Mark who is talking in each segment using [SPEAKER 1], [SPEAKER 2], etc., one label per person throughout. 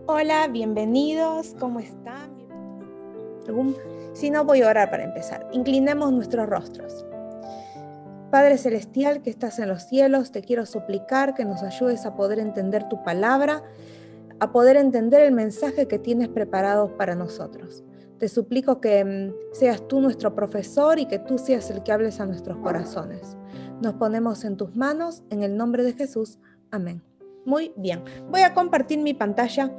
[SPEAKER 1] Hola, bienvenidos, ¿cómo están? Si no, voy a orar para empezar. Inclinemos nuestros rostros. Padre Celestial que estás en los cielos, te quiero suplicar que nos ayudes a poder entender tu palabra, a poder entender el mensaje que tienes preparado para nosotros. Te suplico que seas tú nuestro profesor y que tú seas el que hables a nuestros corazones. Nos ponemos en tus manos, en el nombre de Jesús. Amén. Muy bien, voy a compartir mi pantalla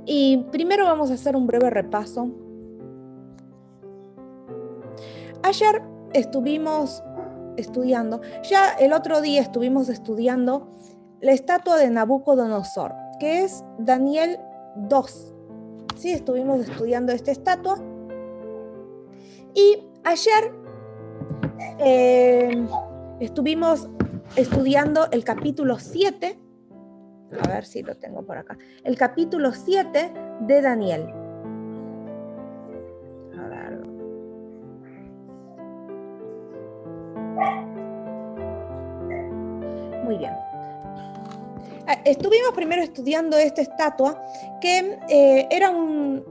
[SPEAKER 1] y primero vamos a hacer un breve repaso. Ayer estuvimos estudiando, ya el otro día estuvimos estudiando la estatua de Nabucodonosor, que es Daniel 2. Sí, estuvimos estudiando esta estatua. Y ayer estuvimos estudiando el capítulo 7, a ver si lo tengo por acá, el capítulo 7 de Daniel. A ver. Muy bien. Estuvimos primero estudiando esta estatua que era un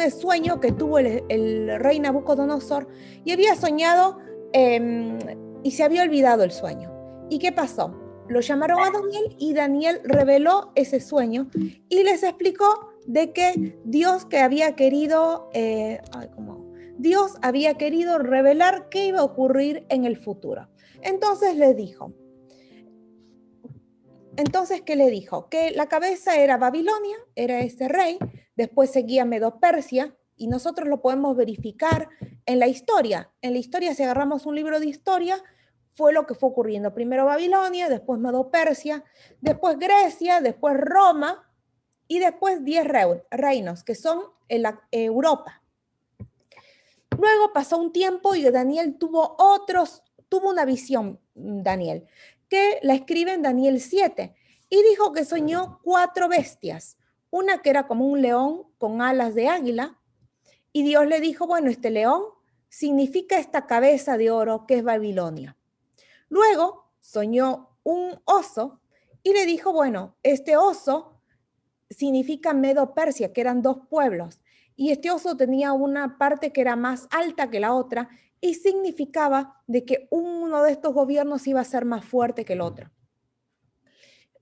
[SPEAKER 1] sueño que tuvo el rey Nabucodonosor y había soñado y se había olvidado el sueño. ¿Y qué pasó? Lo llamaron a Daniel y Daniel reveló ese sueño y les explicó de que Dios había querido revelar qué iba a ocurrir en el futuro. Entonces les dijo, ¿qué le dijo? Que la cabeza era Babilonia, era ese rey, después seguía Medo-Persia, y nosotros lo podemos verificar en la historia. En la historia, si agarramos un libro de historia, fue lo que fue ocurriendo. Primero Babilonia, después Medo-Persia, después Grecia, después Roma, y después 10 reinos, que son Europa. Luego pasó un tiempo y Daniel tuvo una visión, Daniel, que la escribe en Daniel 7, y dijo que soñó 4 bestias, una que era como un león con alas de águila, y Dios le dijo, bueno, este león significa esta cabeza de oro que es Babilonia. Luego soñó un oso y le dijo, bueno, este oso significa Medo-Persia, que eran 2 pueblos, y este oso tenía una parte que era más alta que la otra, y significaba de que uno de estos gobiernos iba a ser más fuerte que el otro.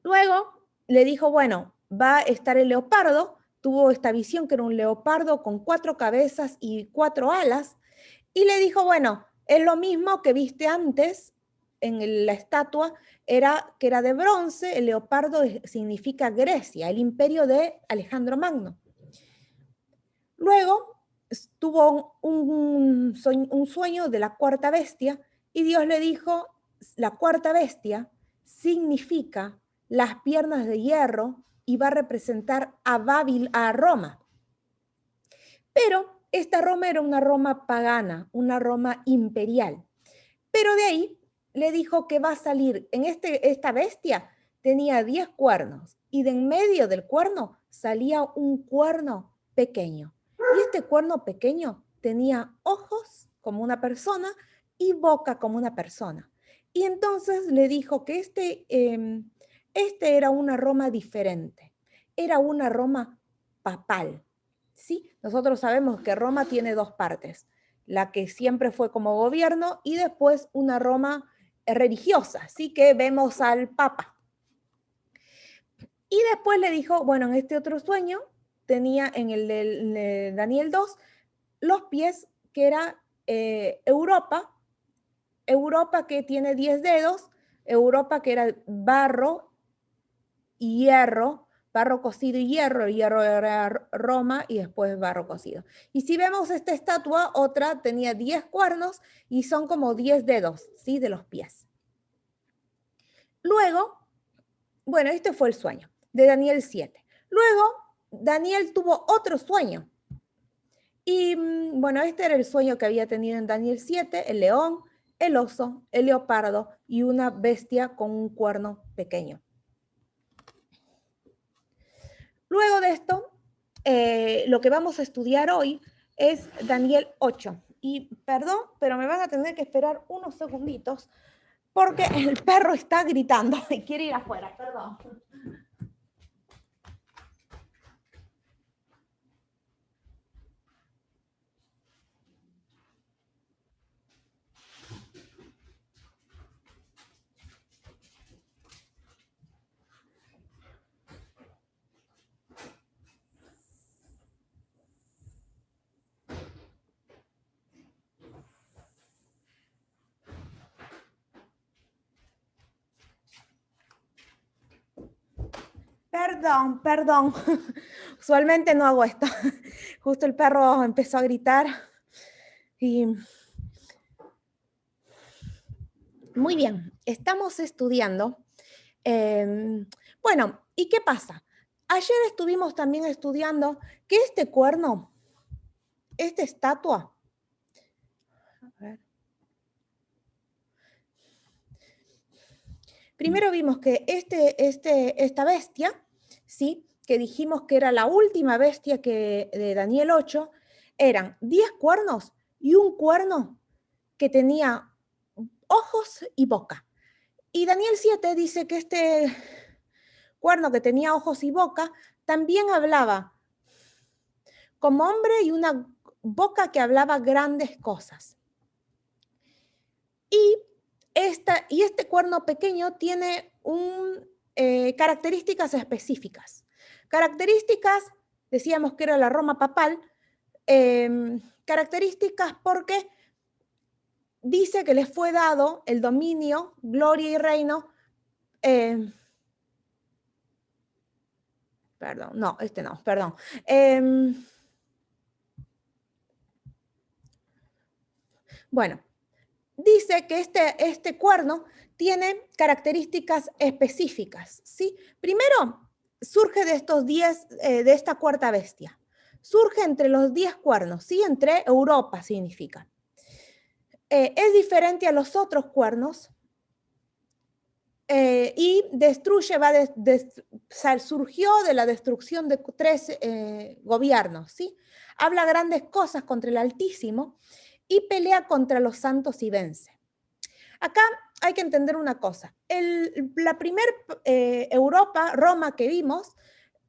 [SPEAKER 1] Luego le dijo, bueno, va a estar el leopardo, tuvo esta visión que era un leopardo con 4 cabezas y 4 alas, y le dijo, bueno, es lo mismo que viste antes en la estatua, que era de bronce, el leopardo significa Grecia, el imperio de Alejandro Magno. Luego tuvo un sueño de la 4ª bestia y Dios le dijo, la 4ª bestia significa las piernas de hierro y va a representar a Roma. Pero esta Roma era una Roma pagana, una Roma imperial. Pero de ahí le dijo que va a salir, esta bestia tenía 10 cuernos y de en medio del cuerno salía un cuerno pequeño. Y este cuerno pequeño tenía ojos como una persona y boca como una persona. Y entonces le dijo que este era una Roma diferente, era una Roma papal. ¿Sí? Nosotros sabemos que Roma tiene 2 partes, la que siempre fue como gobierno y después una Roma religiosa, así que vemos al Papa. Y después le dijo, bueno, en este otro sueño tenía en el de Daniel 2 los pies que era Europa que tiene 10 dedos, Europa que era barro y hierro, barro cocido y hierro era Roma y después barro cocido. Y si vemos esta estatua, otra tenía 10 cuernos y son como 10 dedos, ¿sí? De los pies. Luego, bueno, este fue el sueño de Daniel 7. Luego, Daniel tuvo otro sueño. Y bueno, este era el sueño que había tenido en Daniel 7, el león, el oso, el leopardo y una bestia con un cuerno pequeño. Luego de esto, lo que vamos a estudiar hoy es Daniel 8. Y perdón, pero me van a tener que esperar unos segunditos porque el perro está gritando y quiere ir afuera, perdón. Perdón, perdón. Usualmente no hago esto. Justo el perro empezó a gritar. Y... Muy bien, estamos estudiando. Bueno, ¿y qué pasa? Ayer estuvimos también estudiando que este cuerno, esta estatua, a ver. Primero vimos que esta bestia, ¿sí? Que dijimos que era la última bestia de Daniel 8, eran 10 cuernos y un cuerno que tenía ojos y boca. Y Daniel 7 dice que este cuerno que tenía ojos y boca también hablaba como hombre y una boca que hablaba grandes cosas. Y este cuerno pequeño tiene características específicas. Características, decíamos que era la Roma papal, características porque dice que les fue dado el dominio, gloria y reino. Perdón, no, perdón. Bueno, dice que este cuerno tiene características específicas, ¿sí? Primero, surge de estos 10, de esta cuarta bestia. Surge entre los 10 cuernos, ¿sí? Entre Europa significa. Es diferente a los otros cuernos y destruye, surgió de la destrucción de 3 gobiernos, ¿sí? Habla grandes cosas contra el Altísimo y pelea contra los santos y vence. Acá hay que entender una cosa. La primer Europa, Roma que vimos,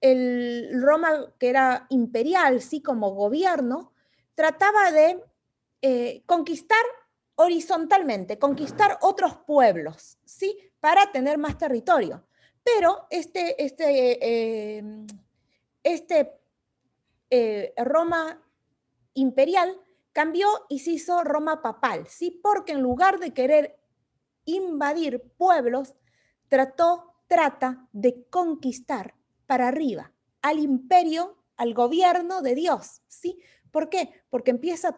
[SPEAKER 1] el Roma que era imperial, sí, como gobierno, trataba de conquistar horizontalmente, conquistar otros pueblos, ¿sí? Para tener más territorio. Pero Roma imperial cambió y se hizo Roma papal, ¿sí? Porque en lugar de querer invadir pueblos, trata de conquistar para arriba al imperio, al gobierno de Dios, ¿sí? ¿Por qué? Porque empieza a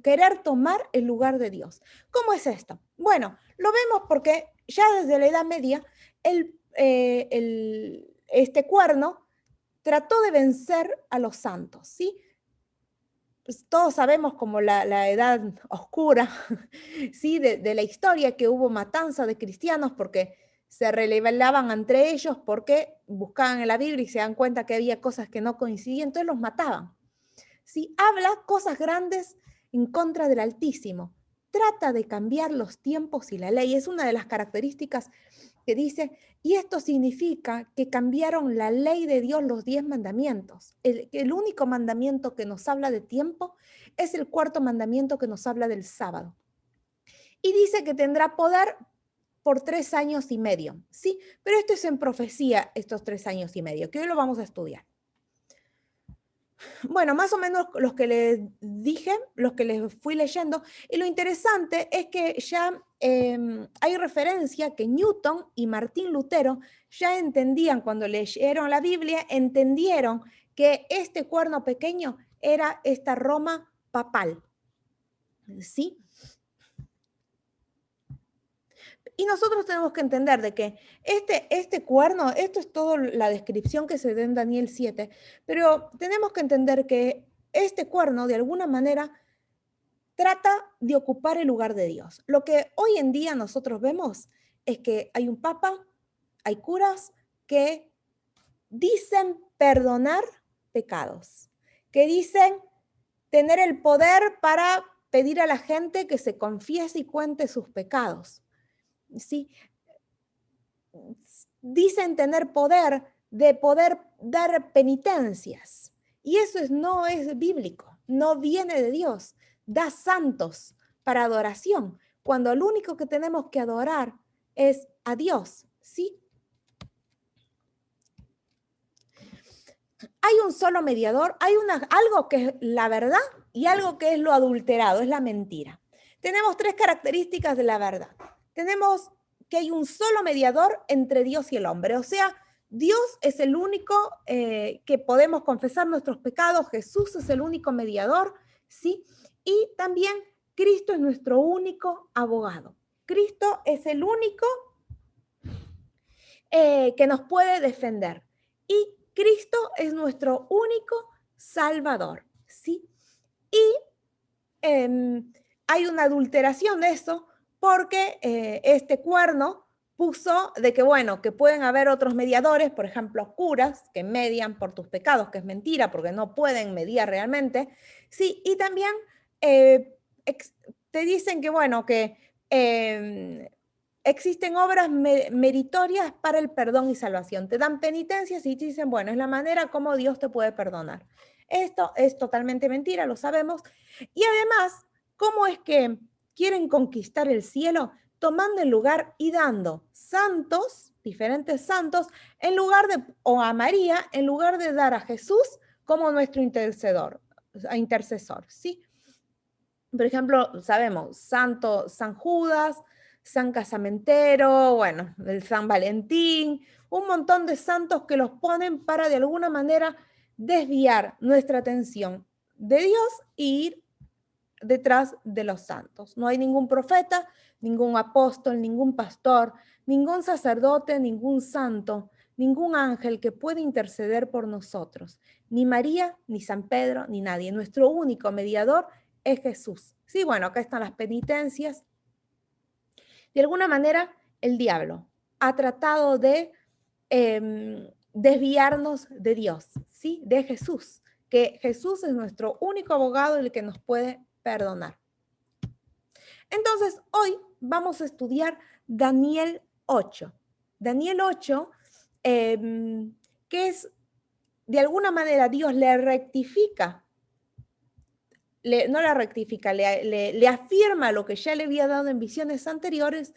[SPEAKER 1] querer tomar el lugar de Dios. ¿Cómo es esto? Bueno, lo vemos porque ya desde la Edad Media este cuerno trató de vencer a los santos, ¿sí? Pues todos sabemos como la edad oscura, ¿sí? de la historia, que hubo matanza de cristianos porque se rebelaban entre ellos, porque buscaban en la Biblia y se dan cuenta que había cosas que no coincidían, entonces los mataban. ¿Sí? Habla cosas grandes en contra del Altísimo. Trata de cambiar los tiempos y la ley. Es una de las características que dice, y esto significa que cambiaron la ley de Dios, los 10 mandamientos. El único mandamiento que nos habla de tiempo es el cuarto mandamiento que nos habla del sábado. Y dice que tendrá poder por 3 años y medio, ¿sí? Pero esto es en profecía, estos 3 años y medio, que hoy lo vamos a estudiar. Bueno, más o menos los que les dije, los que les fui leyendo, y lo interesante es que ya hay referencia que Newton y Martín Lutero ya entendían, cuando leyeron la Biblia, entendieron que este cuerno pequeño era esta Roma papal, ¿sí? Y nosotros tenemos que entender de que este cuerno, esto es toda la descripción que se da en Daniel 7, pero tenemos que entender que este cuerno, de alguna manera, trata de ocupar el lugar de Dios. Lo que hoy en día nosotros vemos es que hay un papa, hay curas que dicen perdonar pecados, que dicen tener el poder para pedir a la gente que se confiese y cuente sus pecados. ¿Sí? Dicen tener poder de poder dar penitencias. Y eso no es bíblico, no viene de Dios. Da santos para adoración, cuando lo único que tenemos que adorar es a Dios, ¿sí? Hay un solo mediador, hay algo que es la verdad y algo que es lo adulterado, es la mentira. Tenemos 3 características de la verdad. Tenemos que hay un solo mediador entre Dios y el hombre, o sea, Dios es el único que podemos confesar nuestros pecados, Jesús es el único mediador, ¿sí? Y también Cristo es nuestro único abogado. Cristo es el único que nos puede defender. Y Cristo es nuestro único Salvador, ¿sí? Y hay una adulteración de eso porque este cuerno puso de que, bueno, que pueden haber otros mediadores, por ejemplo, curas que median por tus pecados, que es mentira porque no pueden mediar realmente, ¿sí? Y también te dicen que, bueno, que existen obras meritorias para el perdón y salvación. Te dan penitencias y te dicen, bueno, es la manera como Dios te puede perdonar. Esto es totalmente mentira, lo sabemos. Y además, ¿cómo es que quieren conquistar el cielo? Tomando el lugar y dando santos, diferentes santos, en lugar de, o a María, en lugar de dar a Jesús como nuestro intercesor, ¿sí? Por ejemplo, sabemos, Santo San Judas, San Casamentero, bueno, el San Valentín, un montón de santos que los ponen para de alguna manera desviar nuestra atención de Dios e ir detrás de los santos. No hay ningún profeta, ningún apóstol, ningún pastor, ningún sacerdote, ningún santo, ningún ángel que pueda interceder por nosotros. Ni María, ni San Pedro, ni nadie. Nuestro único mediador es Jesús. Sí, bueno, acá están las penitencias. De alguna manera, el diablo ha tratado de desviarnos de Dios, ¿sí? De Jesús, que Jesús es nuestro único abogado y el que nos puede perdonar. Entonces, hoy vamos a estudiar Daniel 8. Daniel 8, que es, de alguna manera, Dios le rectifica, no la rectifica, le afirma lo que ya le había dado en visiones anteriores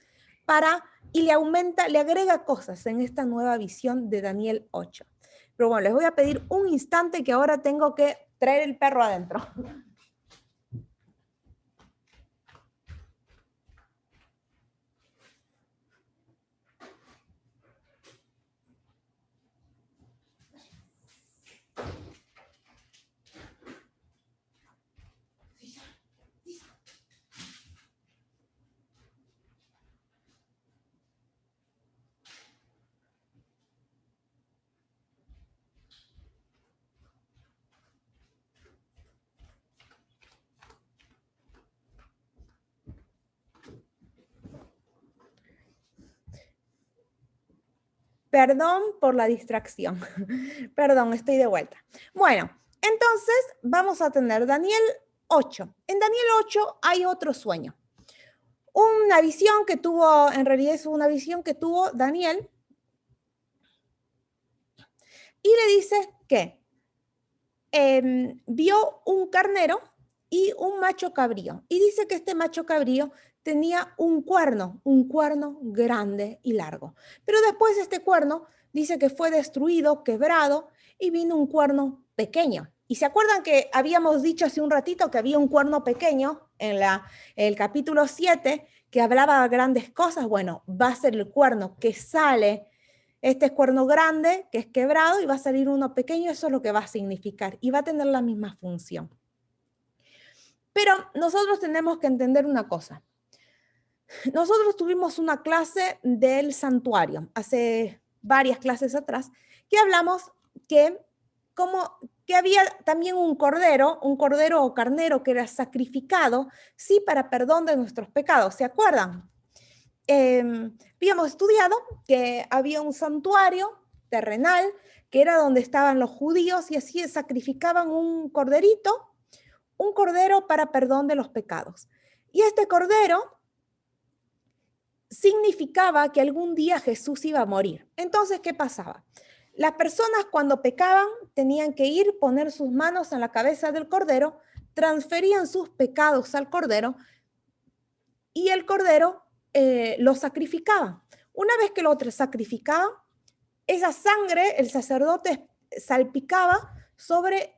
[SPEAKER 1] y le aumenta, le agrega cosas en esta nueva visión de Daniel 8. Pero bueno, les voy a pedir un instante que ahora tengo que traer el perro adentro. Perdón por la distracción. Perdón, estoy de vuelta. Bueno, entonces vamos a tener Daniel 8. En Daniel 8 hay otro sueño. Una visión que tuvo, en realidad es una visión que tuvo Daniel. Y le dice que vio un carnero y un macho cabrío. Y dice que este macho cabrío tenía un cuerno grande y largo. Pero después este cuerno dice que fue destruido, quebrado, y vino un cuerno pequeño. ¿Y se acuerdan que habíamos dicho hace un ratito que había un cuerno pequeño en el capítulo 7 que hablaba grandes cosas? Bueno, va a ser el cuerno que sale. Este es cuerno grande, que es quebrado, y va a salir uno pequeño, eso es lo que va a significar, y va a tener la misma función. Pero nosotros tenemos que entender una cosa. Nosotros tuvimos una clase del santuario, hace varias clases atrás, que hablamos que había también un cordero o carnero que era sacrificado, sí, para perdón de nuestros pecados, ¿se acuerdan? Habíamos estudiado que había un santuario terrenal, que era donde estaban los judíos, y así sacrificaban un cordero para perdón de los pecados. Y este cordero significaba que algún día Jesús iba a morir. Entonces, ¿qué pasaba? Las personas cuando pecaban tenían que ir, poner sus manos en la cabeza del cordero, transferían sus pecados al cordero, y el cordero lo sacrificaba. Una vez que lo sacrificaba, esa sangre el sacerdote salpicaba sobre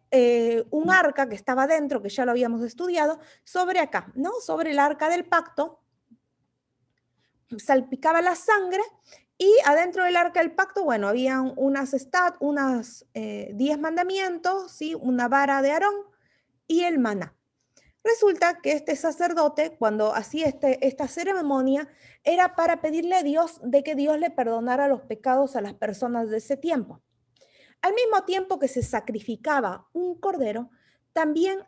[SPEAKER 1] un arca que estaba dentro, que ya lo habíamos estudiado, sobre acá, ¿no? Sobre el arca del pacto, salpicaba la sangre Y adentro del arca del pacto, bueno, había unas 10 mandamientos, ¿sí? Una vara de Aarón y el maná. Resulta que este sacerdote, cuando hacía esta ceremonia, era para pedirle a Dios de que Dios le perdonara los pecados a las personas de ese tiempo. Al mismo tiempo que se sacrificaba un cordero, también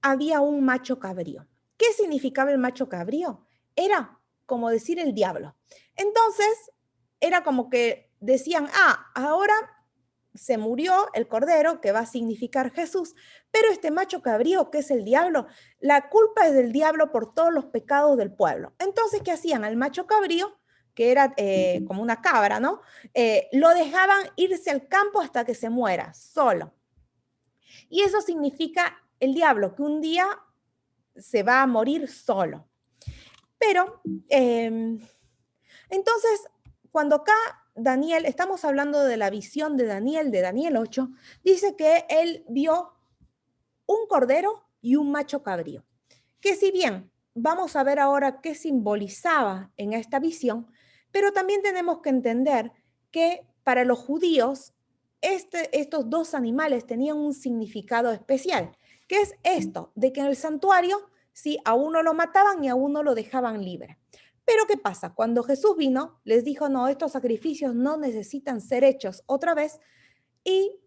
[SPEAKER 1] había un macho cabrío. ¿Qué significaba el macho cabrío? Era como decir el diablo. Entonces, era como que decían, ahora se murió el cordero, que va a significar Jesús, pero este macho cabrío, que es el diablo, la culpa es del diablo por todos los pecados del pueblo. Entonces, ¿qué hacían? Al macho cabrío, que era como una cabra, ¿no? Lo dejaban irse al campo hasta que se muera, solo. Y eso significa el diablo, que un día se va a morir solo. Pero, entonces, cuando acá Daniel, estamos hablando de la visión de Daniel 8, dice que él vio un cordero y un macho cabrío. Que si bien vamos a ver ahora qué simbolizaba en esta visión, pero también tenemos que entender que para los judíos estos dos animales tenían un significado especial, que es esto, de que en el santuario, sí, a uno lo mataban y a uno lo dejaban libre. Pero ¿qué pasa? Cuando Jesús vino, les dijo, no, estos sacrificios no necesitan ser hechos otra vez y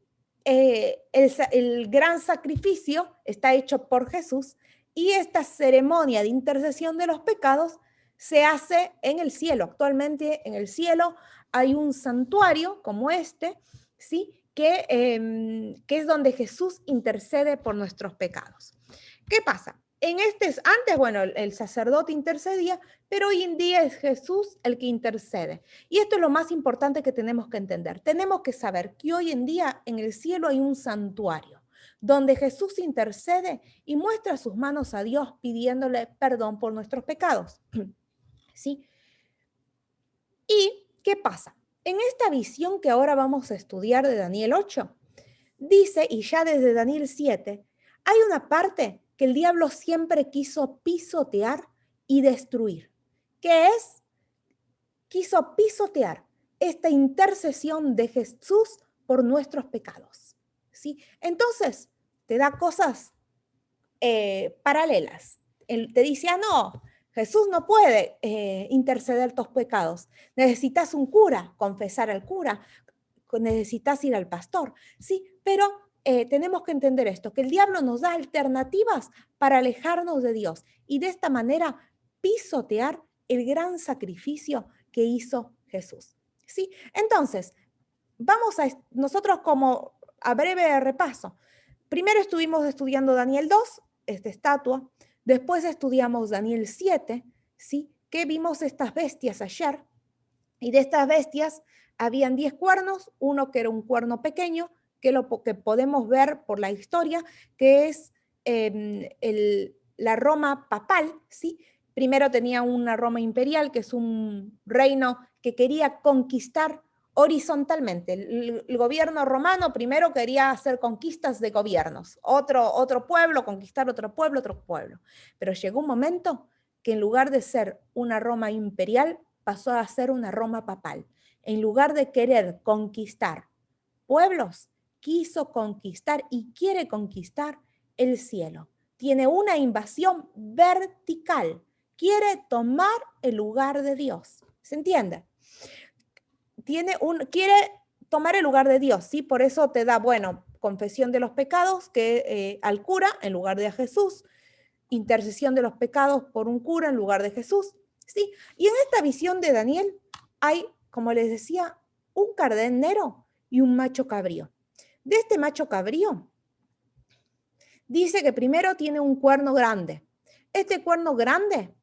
[SPEAKER 1] el gran sacrificio está hecho por Jesús y esta ceremonia de intercesión de los pecados se hace en el cielo. Actualmente en el cielo hay un santuario como este, ¿sí? Que es donde Jesús intercede por nuestros pecados. ¿Qué pasa? Antes, bueno, el sacerdote intercedía, pero hoy en día es Jesús el que intercede. Y esto es lo más importante que tenemos que entender. Tenemos que saber que hoy en día en el cielo hay un santuario donde Jesús intercede y muestra sus manos a Dios pidiéndole perdón por nuestros pecados. ¿Sí? ¿Y qué pasa? En esta visión que ahora vamos a estudiar de Daniel 8, dice, y ya desde Daniel 7, hay una parte que el diablo siempre quiso pisotear y destruir, que es, quiso pisotear esta intercesión de Jesús por nuestros pecados. ¿Sí? Entonces, te da cosas paralelas. Él te dice, no, Jesús no puede interceder tus pecados. Necesitas un cura, confesar al cura, necesitas ir al pastor, ¿sí? Pero tenemos que entender esto, que el diablo nos da alternativas para alejarnos de Dios y de esta manera pisotear el gran sacrificio que hizo Jesús, ¿sí? Entonces, nosotros como a breve repaso, primero estuvimos estudiando Daniel 2, esta estatua, después estudiamos Daniel 7, ¿sí? Que vimos estas bestias ayer, y de estas bestias habían 10 cuernos, uno que era un cuerno pequeño, que lo que podemos ver por la historia, que es la Roma papal, ¿sí? Primero tenía una Roma imperial, que es un reino que quería conquistar horizontalmente. El gobierno romano primero quería hacer conquistas de gobiernos, otro pueblo, conquistar otro pueblo. Pero llegó un momento que en lugar de ser una Roma imperial, pasó a ser una Roma papal. En lugar de querer conquistar pueblos, quiso conquistar y quiere conquistar el cielo. Tiene una invasión vertical. Quiere tomar el lugar de Dios. ¿Se entiende? Quiere tomar el lugar de Dios, ¿sí? Por eso te da, bueno, confesión de los pecados que al cura en lugar de a Jesús, intercesión de los pecados por un cura en lugar de Jesús, ¿sí? Y en esta visión de Daniel hay, como les decía, un carnero y un macho cabrío. De este macho cabrío, dice que primero tiene un cuerno grande. Este cuerno grande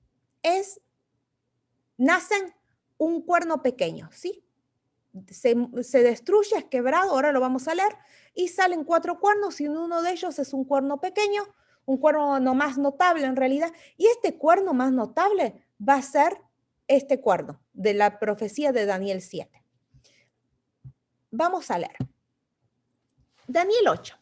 [SPEAKER 1] nacen un cuerno pequeño, ¿sí? Se destruye, es quebrado, ahora lo vamos a leer, y salen 4 cuernos y uno de ellos es un cuerno pequeño, un cuerno no más notable en realidad, y este cuerno más notable va a ser este cuerno de la profecía de Daniel 7. Vamos a leer. Daniel 8.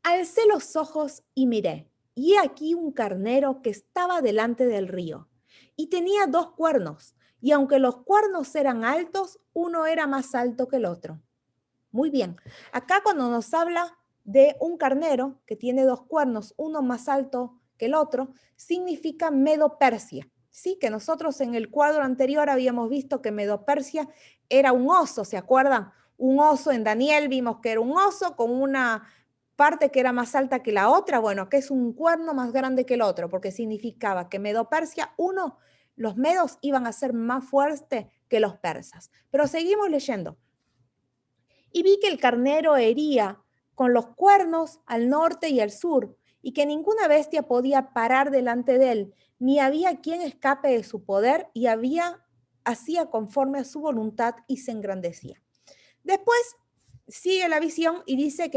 [SPEAKER 1] Alcé los ojos y miré, y he aquí un carnero que estaba delante del río, y tenía 2 cuernos, y aunque los cuernos eran altos, uno era más alto que el otro. Muy bien. Acá cuando nos habla de un carnero que tiene dos cuernos, uno más alto que el otro, significa Medo-Persia. Sí, que nosotros en el cuadro anterior habíamos visto que Medo-Persia era un oso, ¿se acuerdan? Un oso en Daniel vimos que era un oso con una parte que era más alta que la otra, bueno, que es un cuerno más grande que el otro, porque significaba que Medo-Persia, los medos iban a ser más fuertes que los persas. Pero seguimos leyendo. Y vi que el carnero hería con los cuernos al norte y al sur, y que ninguna bestia podía parar delante de él, ni había quien escape de su poder, y hacía conforme a su voluntad y se engrandecía. Después sigue la visión y dice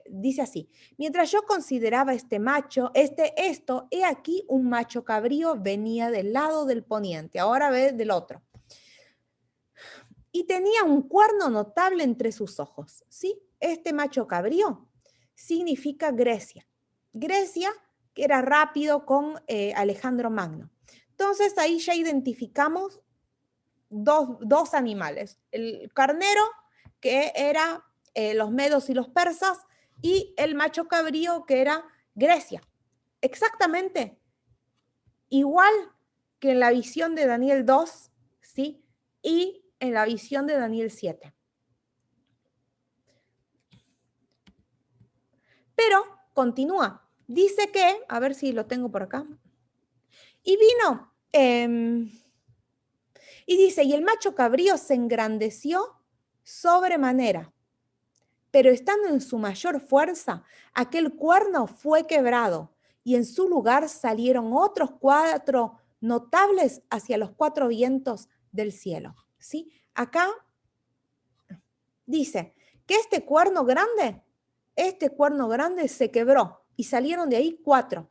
[SPEAKER 1] dice así, mientras yo consideraba he aquí un macho cabrío venía del lado del poniente, ahora ve del otro. Y tenía un cuerno notable entre sus ojos, ¿sí? Este macho cabrío significa Grecia. Grecia, que era rápido con Alejandro Magno. Entonces ahí ya identificamos dos animales. El carnero, que era los medos y los persas, y el macho cabrío, que era Grecia. Exactamente igual que en la visión de Daniel 2, ¿sí? Y en la visión de Daniel 7. Pero continúa. Dice que, a ver si lo tengo por acá. Y vino, y dice, y el macho cabrío se engrandeció sobremanera, pero estando en su mayor fuerza, aquel cuerno fue quebrado, y en su lugar salieron otros 4 notables hacia los 4 vientos del cielo. ¿Sí? Acá dice que este cuerno grande se quebró y salieron de ahí 4.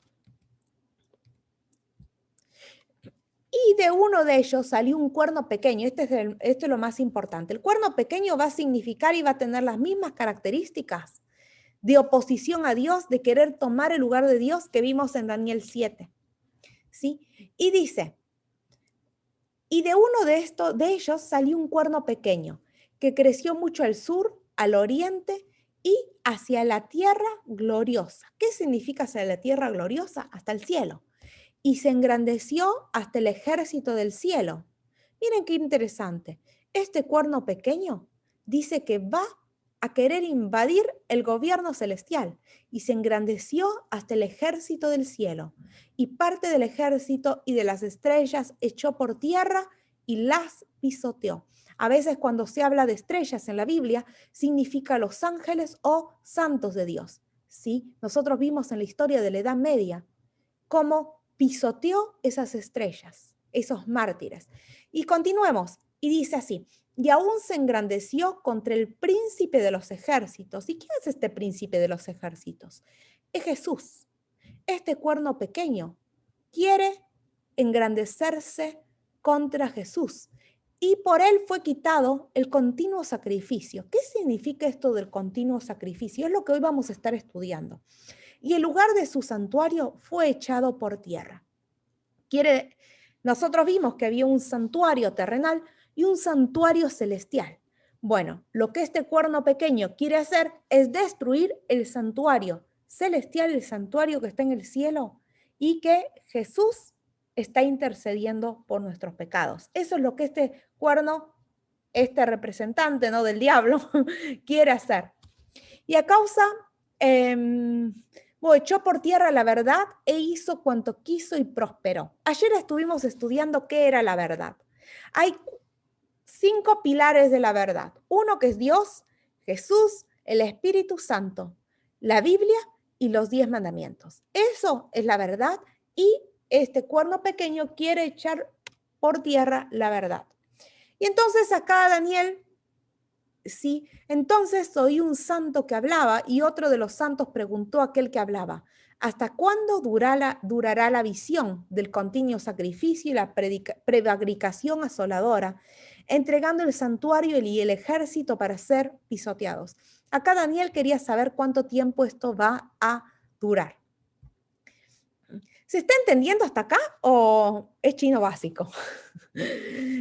[SPEAKER 1] Y de uno de ellos salió un cuerno pequeño. Esto es lo más importante. El cuerno pequeño va a significar y va a tener las mismas características de oposición a Dios, de querer tomar el lugar de Dios que vimos en Daniel 7. ¿Sí? Y dice, y de uno de ellos salió un cuerno pequeño que creció mucho al sur, al oriente y hacia la tierra gloriosa. ¿Qué significa hacia la tierra gloriosa? Hasta el cielo. Y se engrandeció hasta el ejército del cielo. Miren qué interesante. Este cuerno pequeño dice que va a querer invadir el gobierno celestial y se engrandeció hasta el ejército del cielo. Y parte del ejército y de las estrellas echó por tierra y las pisoteó. A veces cuando se habla de estrellas en la Biblia, significa los ángeles o santos de Dios. ¿Sí? Nosotros vimos en la historia de la Edad Media cómo pisoteó esas estrellas, esos mártires. Y continuemos, y dice así, y aún se engrandeció contra el príncipe de los ejércitos. ¿Y quién es este príncipe de los ejércitos? Es Jesús. Este cuerno pequeño quiere engrandecerse contra Jesús. Y por él fue quitado el continuo sacrificio. ¿Qué significa esto del continuo sacrificio? Es lo que hoy vamos a estar estudiando. Y el lugar de su santuario fue echado por tierra. Nosotros vimos que había un santuario terrenal y un santuario celestial. Bueno, lo que este cuerno pequeño quiere hacer es destruir el santuario celestial, el santuario que está en el cielo, y que Jesús está intercediendo por nuestros pecados. Eso es lo que este cuerno, este representante, ¿no?, del diablo, quiere hacer. Y a causa, echó por tierra la verdad e hizo cuanto quiso y prosperó. Ayer estuvimos estudiando qué era la verdad. Hay 5 pilares de la verdad. Uno que es Dios, Jesús, el Espíritu Santo, la Biblia y los 10 mandamientos. Eso es la verdad y este cuerno pequeño quiere echar por tierra la verdad. Y entonces acá Daniel, sí, entonces oí un santo que hablaba y otro de los santos preguntó a aquel que hablaba, ¿hasta cuándo durará la visión del continuo sacrificio y la prevaricación asoladora, entregando el santuario y el ejército para ser pisoteados? Acá Daniel quería saber cuánto tiempo esto va a durar. ¿Se está entendiendo hasta acá o es chino básico?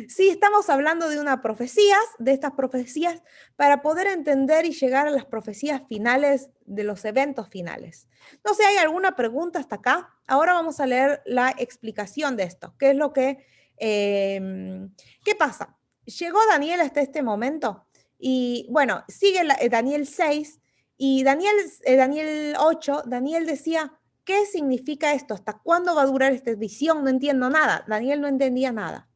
[SPEAKER 1] Sí, estamos hablando de unas profecías, de estas profecías, para poder entender y llegar a las profecías finales de los eventos finales. No sé, ¿hay alguna pregunta hasta acá? Ahora vamos a leer la explicación de esto. ¿Qué es lo que, qué pasa? Llegó Daniel hasta este momento y bueno, sigue Daniel 6 y Daniel 8, Daniel decía, ¿qué significa esto? ¿Hasta cuándo va a durar esta visión? No entiendo nada. Daniel no entendía nada.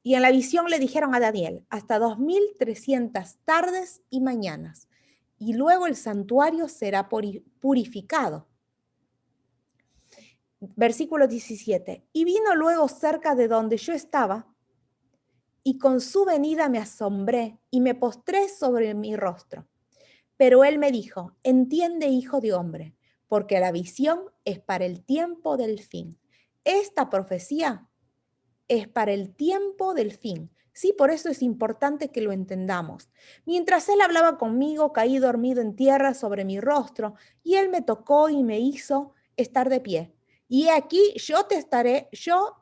[SPEAKER 1] Y en la visión le dijeron a Daniel, hasta 2300 tardes y mañanas, y luego el santuario será purificado. Versículo 17. Y vino luego cerca de donde yo estaba, y con su venida me asombré y me postré sobre mi rostro. Pero él me dijo, entiende, hijo de hombre, porque la visión es para el tiempo del fin. Esta profecía es para el tiempo del fin. Sí, por eso es importante que lo entendamos. Mientras él hablaba conmigo, caí dormido en tierra sobre mi rostro, y él me tocó y me hizo estar de pie. Y aquí yo te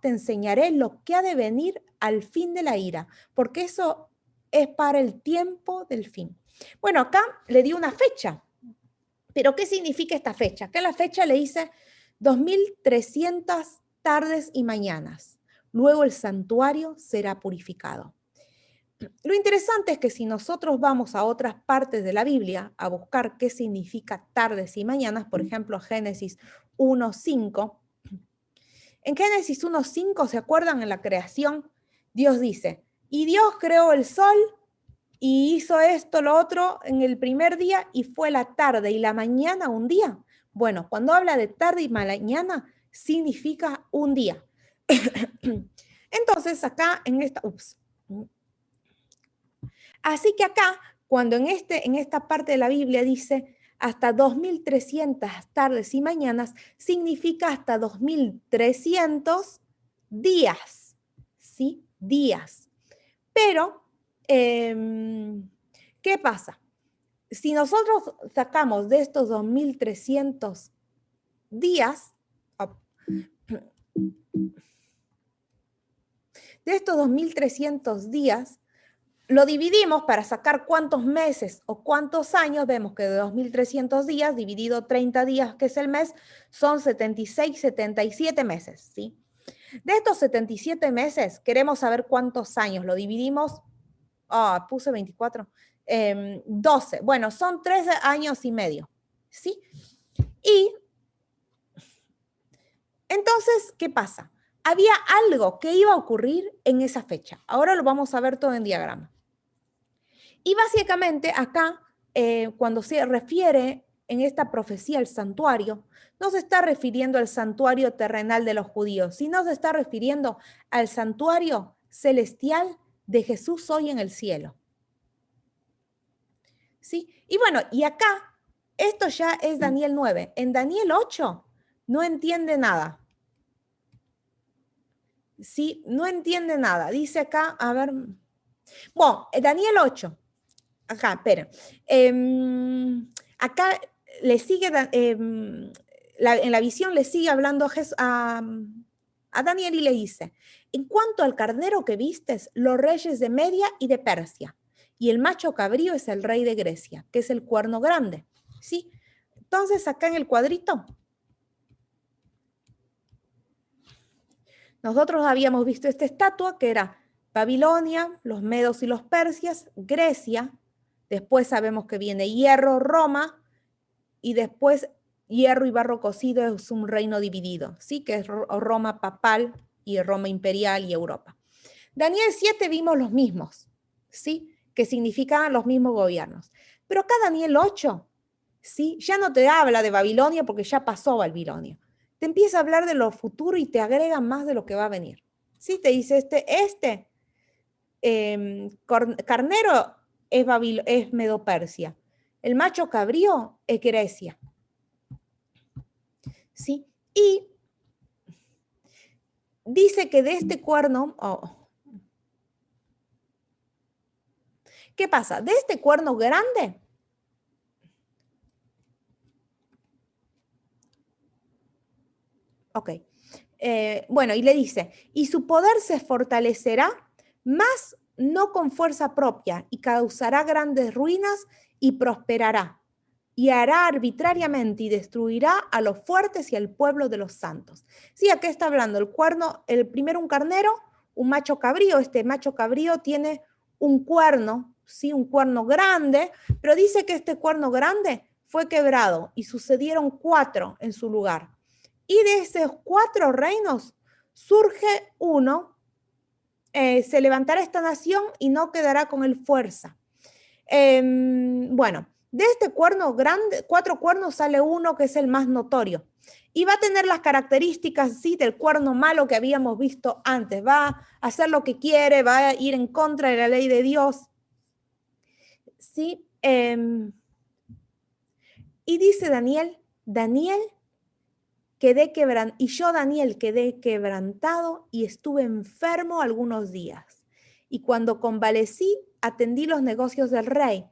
[SPEAKER 1] enseñaré lo que ha de venir al fin de la ira, porque eso es para el tiempo del fin. Bueno, acá le di una fecha, pero ¿qué significa esta fecha? Acá la fecha le dice 2300 tardes y mañanas. Luego el santuario será purificado. Lo interesante es que si nosotros vamos a otras partes de la Biblia a buscar qué significa tardes y mañanas, por ejemplo, Génesis 1:5, en Génesis 1:5, ¿se acuerdan? En la creación, Dios dice, y Dios creó el sol y hizo esto, lo otro en el primer día y fue la tarde y la mañana un día. Bueno, cuando habla de tarde y mañana, significa un día. Entonces, acá en esta, así que acá, cuando en esta parte de la Biblia dice hasta 2300 tardes y mañanas, significa hasta 2300 días, ¿sí? Días. Pero, ¿qué pasa? Si nosotros sacamos de estos 2300 días, lo dividimos para sacar cuántos meses o cuántos años, vemos que de 2300 días dividido 30 días, que es el mes, son 76, 77 meses, ¿sí? De estos 77 meses, queremos saber cuántos años, lo dividimos, puse 24, 12, bueno, son 13 años y medio, ¿sí? Y entonces, ¿qué pasa? Había algo que iba a ocurrir en esa fecha. Ahora lo vamos a ver todo en diagrama. Y básicamente acá, cuando se refiere en esta profecía al santuario, no se está refiriendo al santuario terrenal de los judíos, sino se está refiriendo al santuario celestial de Jesús hoy en el cielo. ¿Sí? Y bueno, y acá, esto ya es Daniel 9. En Daniel 8 no entiende nada. ¿Sí? No entiende nada. Dice acá, a ver. Bueno, Daniel 8. Acá, espera. Acá le sigue, en la visión le sigue hablando a Daniel y le dice, en cuanto al carnero que vistes, los reyes de Media y de Persia, y el macho cabrío es el rey de Grecia, que es el cuerno grande. ¿Sí? Entonces, acá en el cuadrito, nosotros habíamos visto esta estatua que era Babilonia, los medos y los persias, Grecia, después sabemos que viene hierro, Roma, y después hierro y barro cocido es un reino dividido, ¿sí? Que es Roma papal y Roma imperial y Europa. Daniel 7 vimos los mismos, ¿sí? Que significaban los mismos gobiernos. Pero acá Daniel 8, ¿sí? Ya no te habla de Babilonia porque ya pasó Babilonia. Te empieza a hablar de lo futuro y te agrega más de lo que va a venir. ¿Sí? Te dice carnero es Medo-Persia. El macho cabrío es Grecia. ¿Sí? Y dice que de este cuerno, ¿qué pasa? De este cuerno grande, Ok. Bueno, y le dice, y su poder se fortalecerá, mas no con fuerza propia, y causará grandes ruinas y prosperará, y hará arbitrariamente y destruirá a los fuertes y al pueblo de los santos. Sí, ¿a qué está hablando? El cuerno, el primero un carnero, un macho cabrío. Este macho cabrío tiene un cuerno, sí, un cuerno grande, pero dice que este cuerno grande fue quebrado y sucedieron 4 en su lugar. Y de esos 4 reinos surge uno, se levantará esta nación y no quedará con él fuerza. Bueno, de este cuerno grande, 4 cuernos sale uno que es el más notorio. Y va a tener las características, sí, del cuerno malo que habíamos visto antes. Va a hacer lo que quiere, va a ir en contra de la ley de Dios. Sí. Y dice Daniel, y yo, Daniel, quedé quebrantado y estuve enfermo algunos días. Y cuando convalecí, atendí los negocios del rey,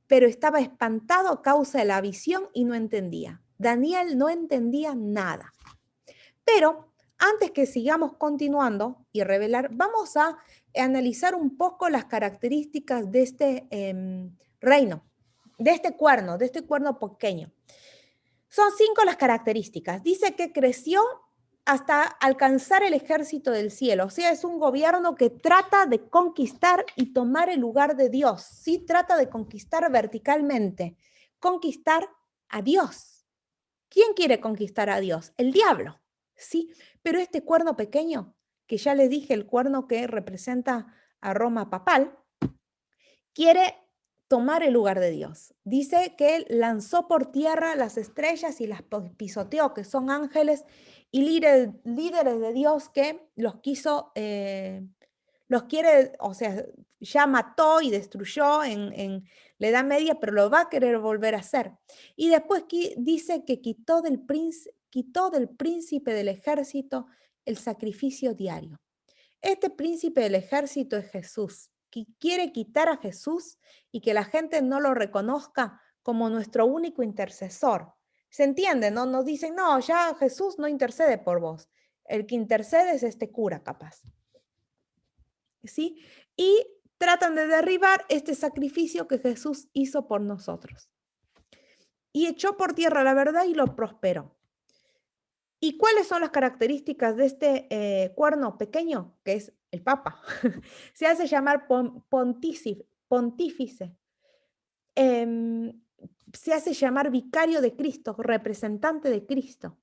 [SPEAKER 1] pero estaba espantado a causa de la visión y no entendía. Daniel no entendía nada. Pero antes que sigamos continuando y revelar, vamos a analizar un poco las características de este reino, de este cuerno pequeño. Son 5 las características. Dice que creció hasta alcanzar el ejército del cielo. O sea, es un gobierno que trata de conquistar y tomar el lugar de Dios. Sí, trata de conquistar verticalmente, conquistar a Dios. ¿Quién quiere conquistar a Dios? El diablo. Sí, pero este cuerno pequeño, que ya les dije, el cuerno que representa a Roma papal, quiere tomar el lugar de Dios. Dice que él lanzó por tierra las estrellas y las pisoteó, que son ángeles y líderes de Dios que los quiere, o sea, ya mató y destruyó en la Edad Media, pero lo va a querer volver a hacer. Y después dice que quitó del príncipe del ejército el sacrificio diario. Este príncipe del ejército es Jesús, que quiere quitar a Jesús y que la gente no lo reconozca como nuestro único intercesor. ¿Se entiende? No nos dicen, no, ya Jesús no intercede por vos. El que intercede es este cura, capaz. ¿Sí? Y tratan de derribar este sacrificio que Jesús hizo por nosotros. Y echó por tierra la verdad y lo prosperó. ¿Y cuáles son las características de este cuerno pequeño? Que es el Papa. Se hace llamar pontífice. Se hace llamar vicario de Cristo, representante de Cristo.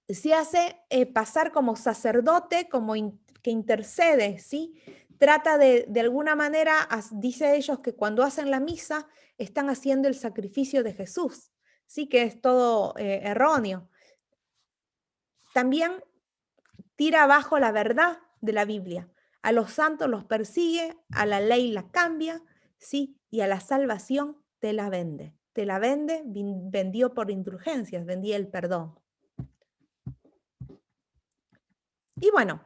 [SPEAKER 1] Se hace pasar como sacerdote, como que intercede, ¿sí? Trata de alguna manera, dice ellos que cuando hacen la misa están haciendo el sacrificio de Jesús, ¿sí? Que es todo erróneo. También tira abajo la verdad de la Biblia. A los santos los persigue, a la ley la cambia, ¿sí? Y a la salvación te la vende. Te la vende, vendió por indulgencias, vendía el perdón. Y bueno,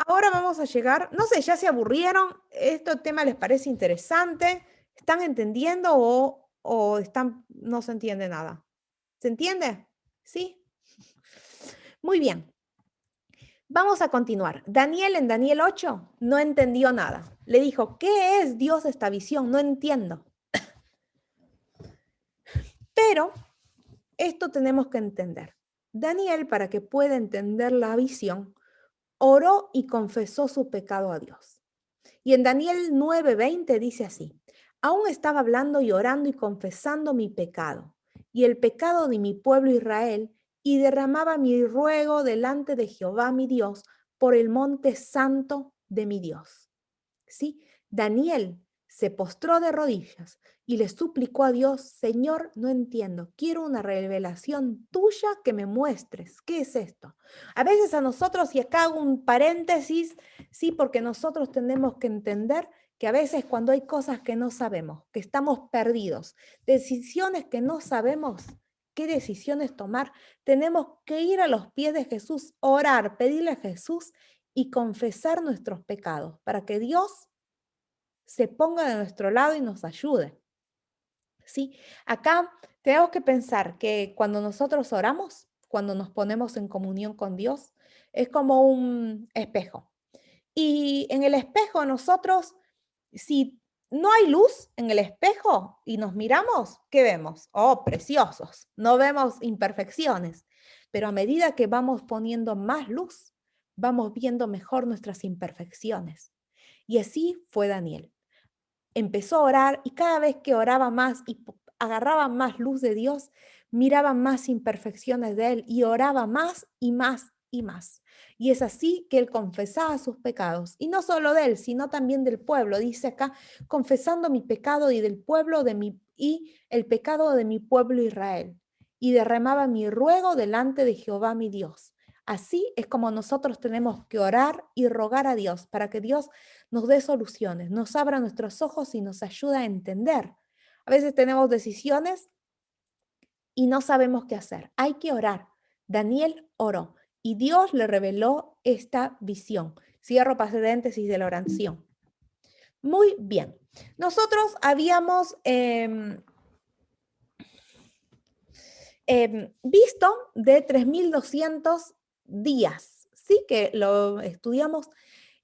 [SPEAKER 1] ahora vamos a llegar, no sé, ya se aburrieron, este tema les parece interesante, ¿están entendiendo o no se entiende nada? ¿Se entiende? ¿Sí? Muy bien. Vamos a continuar. Daniel en Daniel 8 no entendió nada. Le dijo, ¿qué es Dios esta visión? No entiendo. Pero esto tenemos que entender. Daniel, para que pueda entender la visión, oró y confesó su pecado a Dios. Y en Daniel 9:20 dice así, aún estaba hablando y orando y confesando mi pecado y el pecado de mi pueblo Israel, y derramaba mi ruego delante de Jehová mi Dios por el monte santo de mi Dios. ¿Sí? Daniel se postró de rodillas y le suplicó a Dios, Señor, no entiendo, quiero una revelación tuya que me muestres. ¿Qué es esto? A veces a nosotros, y acá hago un paréntesis, sí, porque nosotros tenemos que entender que a veces cuando hay cosas que no sabemos, que estamos perdidos, decisiones que no sabemos qué decisiones tomar, tenemos que ir a los pies de Jesús, orar, pedirle a Jesús y confesar nuestros pecados para que Dios se ponga de nuestro lado y nos ayude. ¿Sí? Acá tenemos que pensar que cuando nosotros oramos, cuando nos ponemos en comunión con Dios. Es como un espejo. Y en el espejo nosotros, si no hay luz en el espejo y nos miramos, ¿qué vemos? Oh, preciosos. No vemos imperfecciones. Pero a medida que vamos poniendo más luz, vamos viendo mejor nuestras imperfecciones. Y así fue Daniel. Empezó a orar y cada vez que oraba más y agarraba más luz de Dios, miraba más imperfecciones de él y oraba más y más y más. Y es así que él confesaba sus pecados, y no solo de él, sino también del pueblo. Dice acá, confesando mi pecado y del pueblo de mi y el pecado de mi pueblo Israel, y derramaba mi ruego delante de Jehová mi Dios. Así es como nosotros tenemos que orar y rogar a Dios para que Dios nos dé soluciones, nos abra nuestros ojos y nos ayude a entender. A veces tenemos decisiones y no sabemos qué hacer. Hay que orar. Daniel oró y Dios le reveló esta visión. Cierro paréntesis de la oración. Muy bien. Nosotros habíamos visto de 3200 días, ¿sí? Que lo estudiamos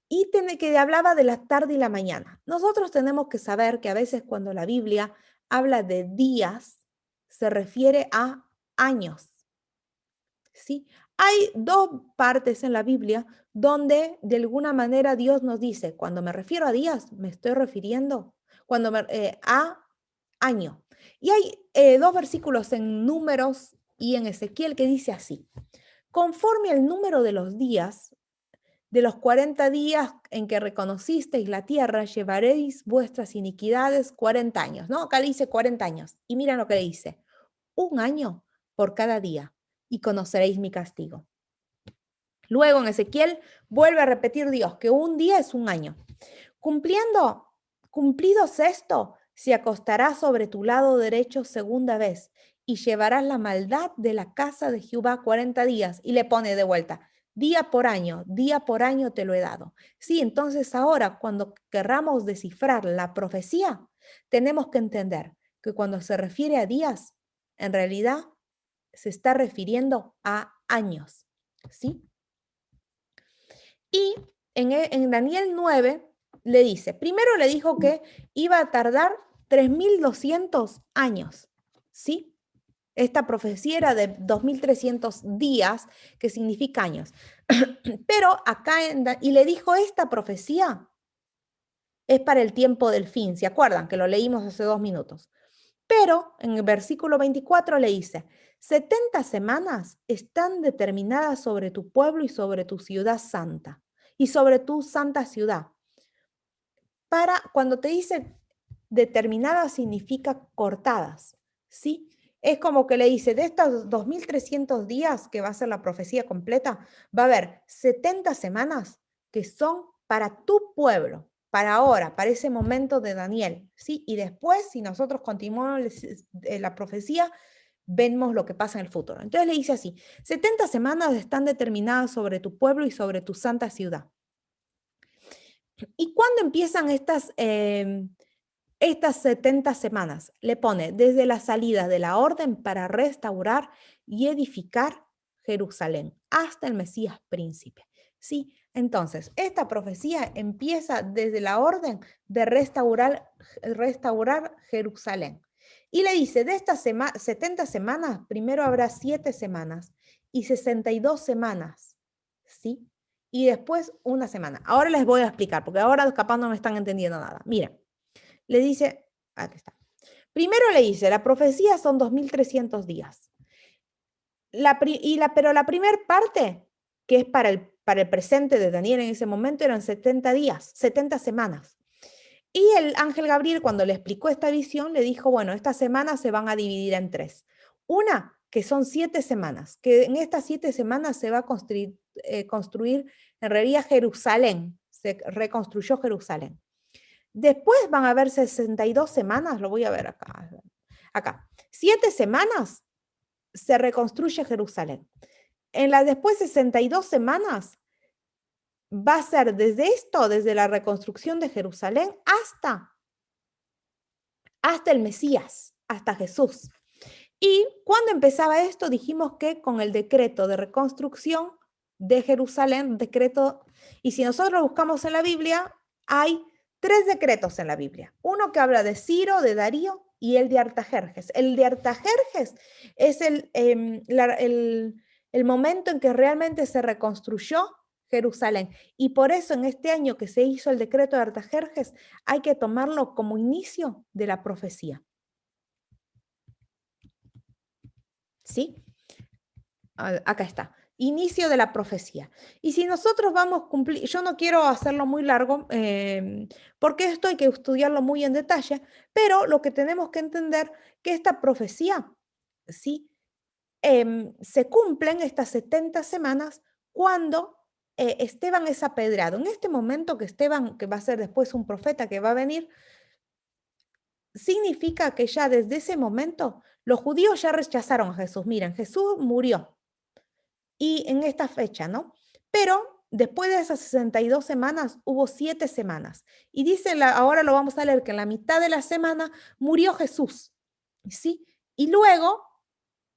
[SPEAKER 1] y que hablaba de la tarde y la mañana. Nosotros tenemos que saber que a veces cuando la Biblia habla de días, se refiere a años, ¿sí? Hay dos partes en la Biblia donde de alguna manera Dios nos dice, cuando me refiero a días, me estoy refiriendo a año. Y hay dos versículos en Números y en Ezequiel que dice así, conforme al número de los días, de los 40 días en que reconocisteis la tierra, llevaréis vuestras iniquidades 40 años, ¿no? Acá dice 40 años. Y miren lo que le dice, un año por cada día, y conoceréis mi castigo. Luego en Ezequiel vuelve a repetir Dios que un día es un año. Cumplidos esto, se acostará sobre tu lado derecho segunda vez, y llevarás la maldad de la casa de Jehová 40 días. Y le pone de vuelta, día por año te lo he dado. Sí, entonces ahora cuando querramos descifrar la profecía, tenemos que entender que cuando se refiere a días, en realidad se está refiriendo a años, ¿sí? Y en Daniel 9 le dice, primero le dijo que iba a tardar 3200 años, ¿sí? Esta profecía era de 2300 días, que significa años. Pero acá, y le dijo, esta profecía es para el tiempo del fin, ¿se acuerdan? Que lo leímos hace 2 minutos. Pero en el versículo 24 le dice, 70 semanas están determinadas sobre tu pueblo y sobre tu ciudad santa, y sobre tu santa ciudad. Cuando te dice determinadas significa cortadas, ¿sí? Es como que le dice, de estos 2300 días que va a ser la profecía completa, va a haber 70 semanas que son para tu pueblo, para ahora, para ese momento de Daniel, ¿sí? Y después, si nosotros continuamos la profecía, vemos lo que pasa en el futuro. Entonces le dice así, 70 semanas están determinadas sobre tu pueblo y sobre tu santa ciudad. ¿Y cuándo empiezan estas 70 semanas? Le pone desde la salida de la orden para restaurar y edificar Jerusalén hasta el Mesías príncipe. Sí, entonces, esta profecía empieza desde la orden de restaurar Jerusalén. Y le dice, de estas 70 semanas, primero habrá 7 semanas y 62 semanas, ¿sí? Y después una semana. Ahora les voy a explicar, porque ahora capaz no me están entendiendo nada. Mira, le dice, aquí está. Primero le dice, la profecía son 2300 días. Pero la primera parte, que es para el presente de Daniel en ese momento, eran 70 días, 70 semanas. Y el ángel Gabriel, cuando le explicó esta visión, le dijo, bueno, estas semanas se van a dividir en 3. Una, que son 7 semanas, que en estas 7 semanas se va a construir en realidad Jerusalén, se reconstruyó Jerusalén. Después van a haber 62 semanas, lo voy a ver acá. Acá, 7 semanas se reconstruye Jerusalén. En las después 62 semanas va a ser desde la reconstrucción de Jerusalén hasta el Mesías, hasta Jesús. Y cuando empezaba esto, dijimos que con el decreto de reconstrucción de Jerusalén, y si nosotros buscamos en la Biblia, hay 3 decretos en la Biblia. Uno que habla de Ciro, de Darío, y el de Artajerjes. El de Artajerjes es el momento en que realmente se reconstruyó Jerusalén. Y por eso en este año que se hizo el decreto de Artajerjes, hay que tomarlo como inicio de la profecía. ¿Sí? Acá está. Inicio de la profecía. Y si nosotros vamos a cumplir, yo no quiero hacerlo muy largo, porque esto hay que estudiarlo muy en detalle, pero lo que tenemos que entender que esta profecía, ¿sí? Se cumplen estas 70 semanas cuando Esteban es apedreado. En este momento que Esteban, que va a ser después un profeta que va a venir, significa que ya desde ese momento los judíos ya rechazaron a Jesús. Miren, Jesús murió. Y en esta fecha, ¿no? Pero después de esas 62 semanas, hubo 7 semanas. Y dice, ahora lo vamos a leer, que en la mitad de la semana murió Jesús, ¿sí? Y luego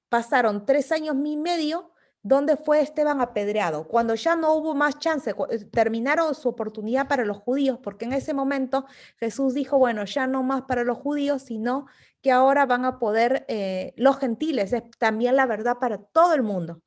[SPEAKER 1] pasaron 3 años y medio donde fue Esteban apedreado, cuando ya no hubo más chance, terminaron su oportunidad para los judíos, porque en ese momento Jesús dijo, bueno, ya no más para los judíos, sino que ahora van a poder los gentiles, es también la verdad para todo el mundo.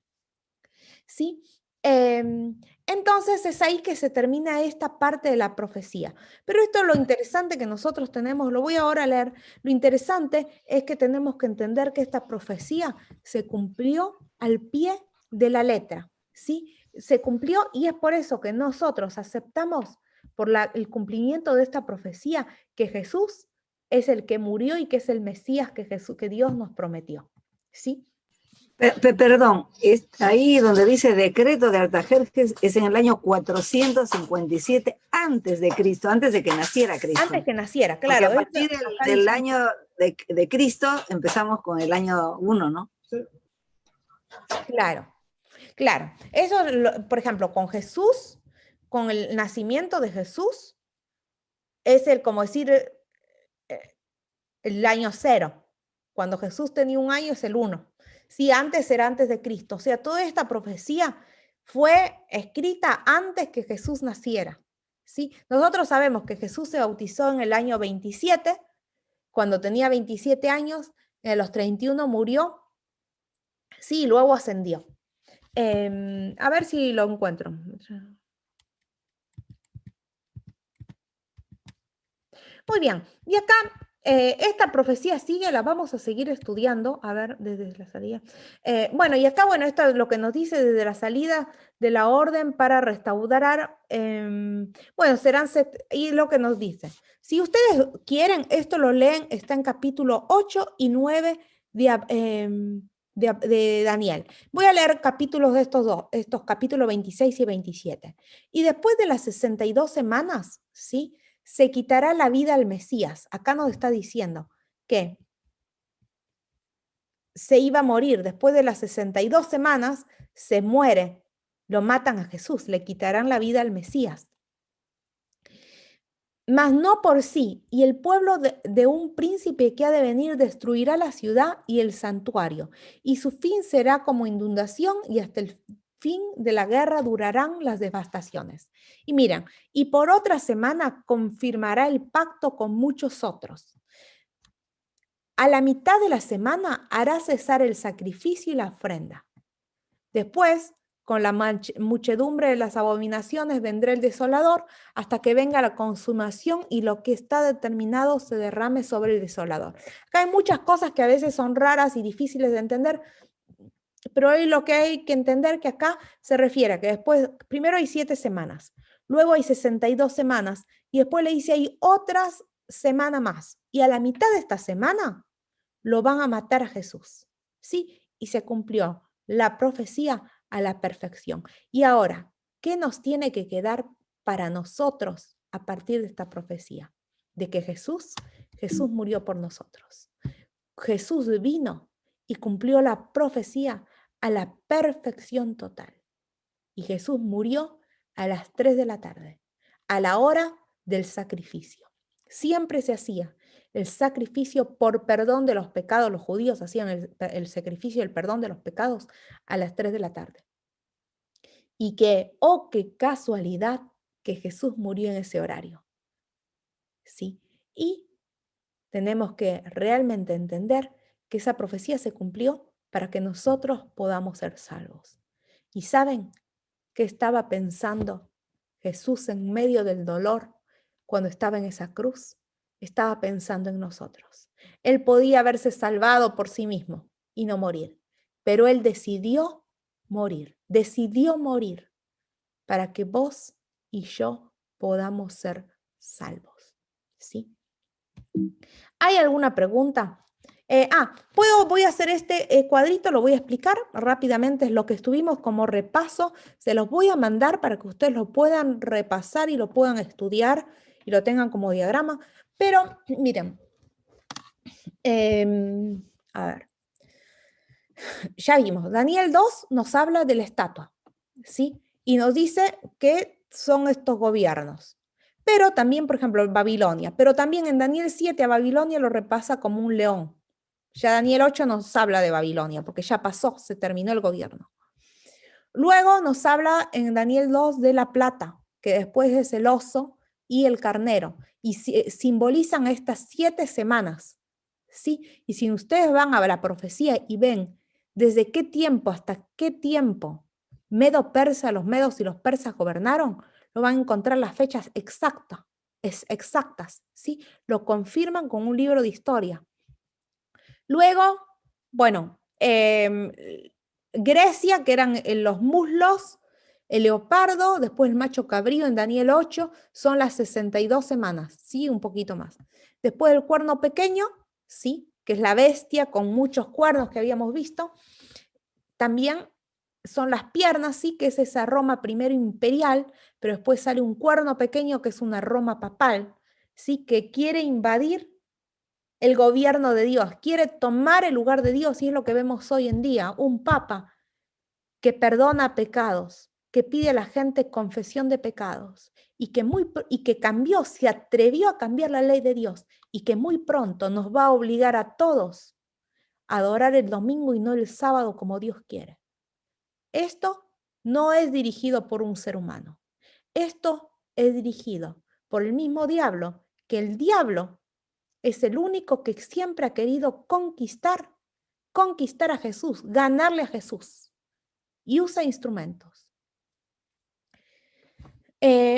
[SPEAKER 1] ¿Sí? Entonces es ahí que se termina esta parte de la profecía. Pero esto es lo interesante que nosotros tenemos, lo voy ahora a leer, lo interesante es que tenemos que entender que esta profecía se cumplió al pie de la letra, ¿sí? Se cumplió y es por eso que nosotros aceptamos por el cumplimiento de esta profecía que Jesús es el que murió y que es el Mesías que Dios nos prometió, ¿sí?
[SPEAKER 2] Perdón, es ahí donde dice decreto de Artajerjes, es en el año 457 antes de Cristo, antes de que naciera Cristo.
[SPEAKER 1] Antes que naciera, claro.
[SPEAKER 2] Porque a partir del año de Cristo empezamos con el año 1, ¿no? Sí.
[SPEAKER 1] Claro, claro. Eso, por ejemplo, con Jesús, con el nacimiento de Jesús, es como decir, el año 0. Cuando Jesús tenía 1 año es el 1. Sí, antes era antes de Cristo. O sea, toda esta profecía fue escrita antes que Jesús naciera. ¿Sí? Nosotros sabemos que Jesús se bautizó en el año 27, cuando tenía 27 años, en los 31 murió, sí, luego ascendió. A ver si lo encuentro. Muy bien, y acá esta profecía sigue, la vamos a seguir estudiando, a ver, desde la salida. Bueno, y acá, bueno, esto es lo que nos dice desde la salida de la orden para restaurar, bueno, serán, y lo que nos dice. Si ustedes quieren, esto lo leen, está en capítulo 8 y 9 de Daniel. Voy a leer capítulos de estos capítulos 26 y 27. Y después de las 62 semanas, ¿sí? Se quitará la vida al Mesías. Acá nos está diciendo que se iba a morir. Después de las 62 semanas, se muere. Lo matan a Jesús, le quitarán la vida al Mesías. Mas no por sí, y el pueblo de un príncipe que ha de venir destruirá la ciudad y el santuario, y su fin será como inundación, y hasta el fin de la guerra durarán las devastaciones. Y miren, y por otra semana confirmará el pacto con muchos otros. A la mitad de la semana hará cesar el sacrificio y la ofrenda. Después, con la muchedumbre de las abominaciones vendrá el desolador hasta que venga la consumación y lo que está determinado se derrame sobre el desolador. Acá hay muchas cosas que a veces son raras y difíciles de entender, pero hoy lo que hay que entender que acá se refiere a que después, primero hay 7 semanas, luego hay 62 semanas y después le dice hay otras semana más. Y a la mitad de esta semana lo van a matar a Jesús. ¿Sí? Y se cumplió la profecía a la perfección. Y ahora, ¿qué nos tiene que quedar para nosotros a partir de esta profecía? De que Jesús murió por nosotros. Jesús vino y cumplió la profecía a la perfección total. Y Jesús murió a las 3 de la tarde, a la hora del sacrificio. Siempre se hacía el sacrificio por perdón de los pecados. Los judíos hacían el sacrificio y el perdón de los pecados a las 3 de la tarde. Y que, oh, qué casualidad que Jesús murió en ese horario. ¿Sí? Y tenemos que realmente entender que esa profecía se cumplió para que nosotros podamos ser salvos. ¿Y saben qué estaba pensando Jesús en medio del dolor cuando estaba en esa cruz? Estaba pensando en nosotros. Él podía haberse salvado por sí mismo y no morir, pero él decidió morir para que vos y yo podamos ser salvos. ¿Sí? ¿Hay alguna pregunta? Voy a hacer este cuadrito, lo voy a explicar rápidamente, es lo que estuvimos como repaso, se los voy a mandar para que ustedes lo puedan repasar y lo puedan estudiar y lo tengan como diagrama, pero miren, a ver, ya vimos, Daniel 2 nos habla de la estatua, ¿sí? Y nos dice que son estos gobiernos. Pero también, por ejemplo, Babilonia. Pero también en Daniel 7 a Babilonia lo repasa como un león. Ya Daniel 8 nos habla de Babilonia, porque ya pasó, se terminó el gobierno. Luego nos habla en Daniel 2 de la plata, que después es el oso y el carnero. Y simbolizan estas 7 semanas. ¿Sí? Y si ustedes van a la profecía y ven desde qué tiempo hasta qué tiempo Medo-Persa, los medos y los persas gobernaron, lo van a encontrar las fechas exactas, ¿sí? Lo confirman con un libro de historia. Luego, bueno, Grecia, que eran los muslos, el leopardo, después el macho cabrío en Daniel 8, son las 62 semanas, ¿sí? Un poquito más. Después el cuerno pequeño, ¿sí? Que es la bestia con muchos cuernos que habíamos visto. También son las piernas, sí, que es esa Roma primero imperial, pero después sale un cuerno pequeño que es una Roma papal, sí, que quiere invadir el gobierno de Dios, quiere tomar el lugar de Dios, y es lo que vemos hoy en día, un papa que perdona pecados, que pide a la gente confesión de pecados, y que cambió, se atrevió a cambiar la ley de Dios, y que muy pronto nos va a obligar a todos a adorar el domingo y no el sábado como Dios quiere. Esto no es dirigido por un ser humano. Esto es dirigido por el mismo diablo, que el diablo es el único que siempre ha querido conquistar a Jesús, ganarle a Jesús. Y usa instrumentos.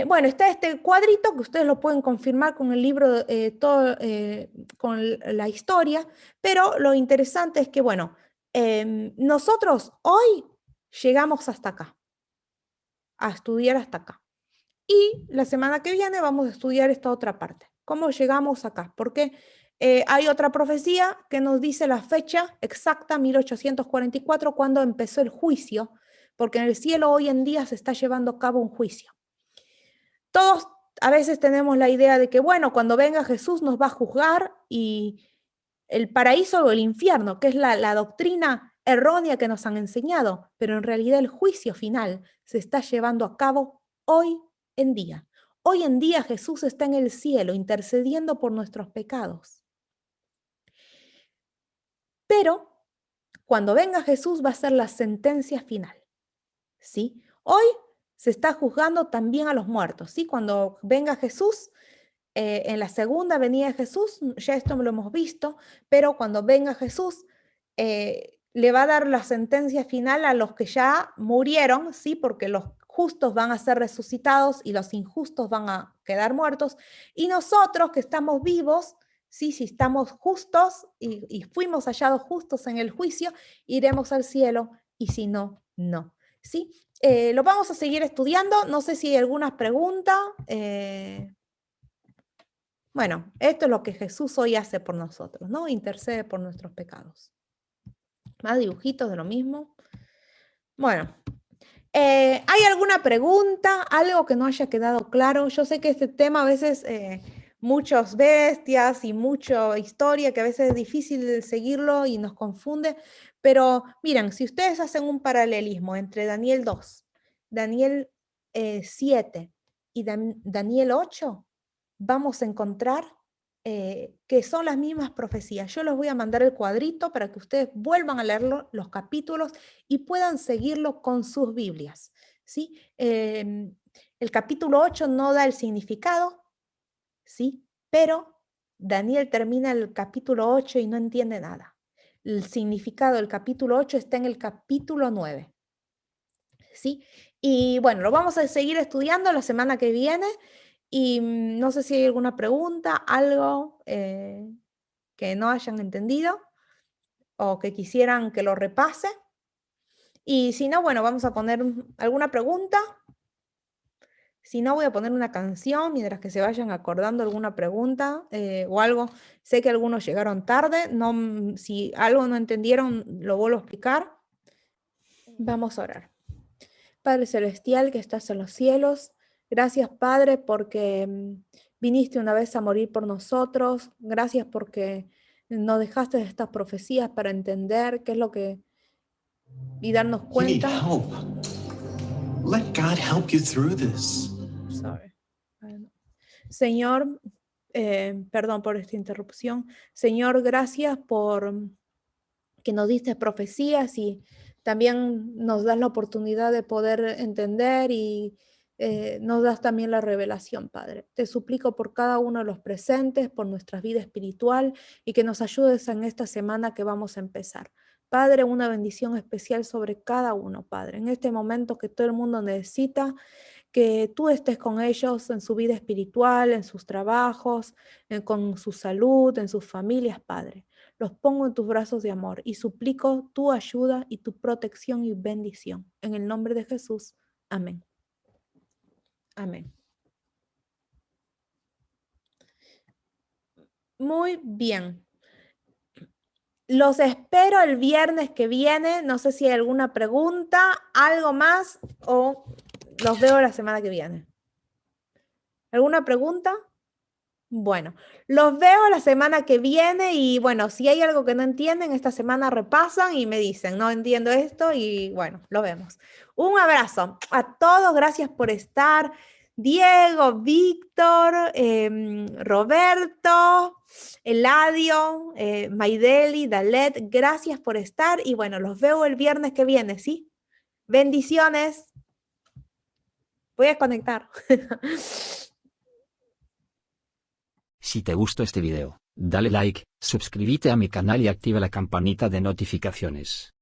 [SPEAKER 1] Bueno, está este cuadrito que ustedes lo pueden confirmar con el libro, con la historia, pero lo interesante es que, bueno, nosotros hoy llegamos hasta acá, a estudiar hasta acá. Y la semana que viene vamos a estudiar esta otra parte. ¿Cómo llegamos acá? Porque hay otra profecía que nos dice la fecha exacta, 1844, cuando empezó el juicio, porque en el cielo hoy en día se está llevando a cabo un juicio. Todos a veces tenemos la idea de que, bueno, cuando venga Jesús nos va a juzgar y el paraíso o el infierno, que es la doctrina errónea que nos han enseñado, pero en realidad el juicio final se está llevando a cabo hoy en día. Hoy en día Jesús está en el cielo intercediendo por nuestros pecados. Pero cuando venga Jesús va a ser la sentencia final. ¿Sí? Hoy se está juzgando también a los muertos. ¿Sí? Cuando venga Jesús, en la segunda venida de Jesús, ya esto lo hemos visto, pero cuando venga Jesús, le va a dar la sentencia final a los que ya murieron, ¿sí? Porque los justos van a ser resucitados y los injustos van a quedar muertos. Y nosotros que estamos vivos, ¿sí? Si estamos justos y fuimos hallados justos en el juicio, iremos al cielo, y si no, no. ¿Sí? Lo vamos a seguir estudiando. No sé si hay alguna pregunta. Bueno, esto es lo que Jesús hoy hace por nosotros, ¿no? Intercede por nuestros pecados. Más dibujitos de lo mismo. Bueno, ¿hay alguna pregunta? ¿Algo que no haya quedado claro? Yo sé que este tema a veces, muchas bestias y mucha historia, que a veces es difícil seguirlo y nos confunde, pero miren, si ustedes hacen un paralelismo entre Daniel 2, Daniel 7 y Daniel 8, vamos a encontrar que son las mismas profecías. Yo les voy a mandar el cuadrito para que ustedes vuelvan a leerlo, los capítulos, y puedan seguirlo con sus Biblias, ¿sí? El capítulo 8 no da el significado, ¿sí? Pero Daniel termina el capítulo 8 y no entiende nada. El significado del capítulo 8 está en el capítulo 9, ¿sí? Y bueno, lo vamos a seguir estudiando la semana que viene. Y no sé si hay alguna pregunta, algo que no hayan entendido o que quisieran que lo repase. Y si no, bueno, vamos a poner alguna pregunta. Si no, voy a poner una canción mientras que se vayan acordando alguna pregunta o algo. Sé que algunos llegaron tarde. No, si algo no entendieron, lo vuelvo a explicar. Vamos a orar. Padre Celestial que estás en los cielos, gracias Padre porque viniste una vez a morir por nosotros, gracias porque nos dejaste estas profecías para entender qué es lo que y darnos
[SPEAKER 3] You need
[SPEAKER 1] cuenta.
[SPEAKER 3] help. Let God help you through this.
[SPEAKER 1] Sorry. Señor, perdón por esta interrupción. Señor, gracias por que nos diste profecías y también nos das la oportunidad de poder entender y nos das también la revelación, Padre. Te suplico por cada uno de los presentes, por nuestra vida espiritual y que nos ayudes en esta semana que vamos a empezar. Padre, una bendición especial sobre cada uno, Padre. En este momento que todo el mundo necesita, que tú estés con ellos en su vida espiritual, en sus trabajos, con su salud, en sus familias, Padre. Los pongo en tus brazos de amor y suplico tu ayuda y tu protección y bendición. En el nombre de Jesús. Amén. Amén. Muy bien. Los espero el viernes que viene. No sé si hay alguna pregunta, algo más o los veo la semana que viene. ¿Alguna pregunta? Bueno, los veo la semana que viene y bueno, si hay algo que no entienden, esta semana repasan y me dicen, no entiendo esto y bueno, lo vemos. Un abrazo a todos, gracias por estar. Diego, Víctor, Roberto, Eladio, Maideli, Dalet, gracias por estar y bueno, los veo el viernes que viene, ¿sí? Bendiciones. Voy a conectar.
[SPEAKER 4] Si te gustó este video, dale like, suscríbete a mi canal y activa la campanita de notificaciones.